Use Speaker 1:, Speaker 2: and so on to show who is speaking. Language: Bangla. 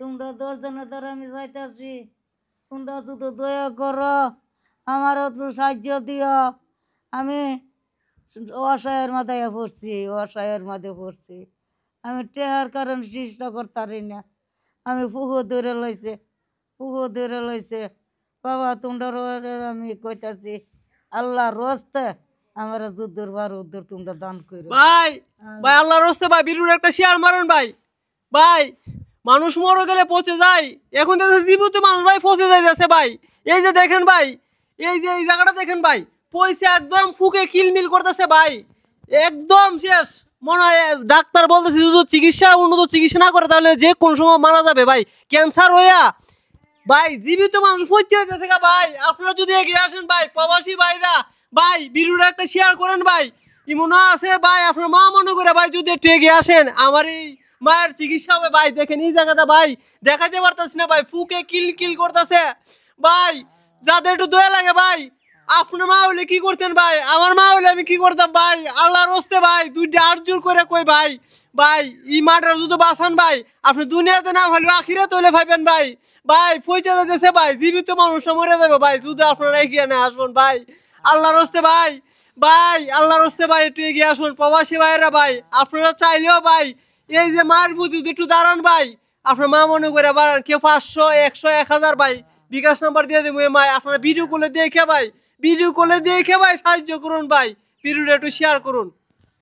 Speaker 1: তোমরা 10 জনের দ্বারা আমি যাইতাছি, তোমরা যদি দয়া করো আমার একটু সাহায্য দিও। আমি অসহায়ের মাথায় পড়ছি, অসহায়ের মাঝে পড়ছি। আমি টেহার কারণ চেষ্টা করতারি না। আমি পুকুর ধরে লইছে, পুকুর ধরে লইছে। বাবা তোমরা আমি কইতাছি আল্লাহ রস্তে আমার যুদ্ধর বার উদ্ধার তোমরা দান করো
Speaker 2: ভাই। ভাই আল্লাহর রাস্তে ভাই বিরুর একটা শেয়ার মারুন ভাই। ভাই মানুষ মরে গেলে পচে যায়, এখন দেখো জীবিত মানুষ ভাই পচে যাইতেছে ভাই। এই যে দেখেন ভাই, এই যে এই জায়গাটা দেখেন ভাই, পয়সা একদম ফুকে কিলমিল করতেছে ভাই, একদম শেষ। মনে হয় ডাক্তার বলতেছে যদি চিকিৎসা উন্নত চিকিৎসা না করে তাহলে যে কোন সময় মারা যাবে ভাই, ক্যান্সার হইয়া। ভাই জীবিত মানুষ পচে যাইতেছে গা ভাই। আপনারা যদি এগিয়ে আসেন ভাই, প্রবাসী ভাইরা ভাই বিরুর একটা শেয়ার করেন ভাই। ইমুনা আছে ভাই, আপনার মা মনে করে ভাই যদি একটু এগিয়ে আসেন আমার এই মায়ের চিকিৎসা হবে ভাই। দেখেন এই জায়গাটা ভাই দেখাতে পারতাছি না ভাই, ফুকে কিল কিল করতেছে ভাই। যাদের একটু দয়া লাগে ভাই, আপনার মা হলে কি করতেন ভাই, আমার মা হলে আমি কি করতাম ভাই। আল্লাহর রাস্তে ভাই দুইটা আর জোর করে কই ভাই, ভাই ই মাটার যদি বাঁচান ভাই, আপনি দুনিয়াতে না ভালো আখিরাতে হলে ভাইবেন ভাই। ভাই পয়সা দিতেছে ভাই, জীবিত মানুষ মরে যাবে ভাই যদি আপনারা এগিয়ে না আসুন ভাই। আল্লাহর রাস্তে ভাই, ভাই আল্লাহর রাস্তে ভাই একটু এগিয়ে আসুন। প্রবাসী ভাইরা ভাই আপনারা চাইলেও ভাই এই যে মায়ের প্রতি একটু দাঁড়ান ভাই। আপনার মা মনে করে বাড়ান, কেউ 500 100 1000 ভাই বিকাশ নাম্বার দিয়ে দেবো মাই। আপনারা ভিডিও কলে দেখে ভাই, ভিডিও কলে দেখে ভাই সাহায্য করুন ভাই, ভিডিওটা একটু শেয়ার করুন।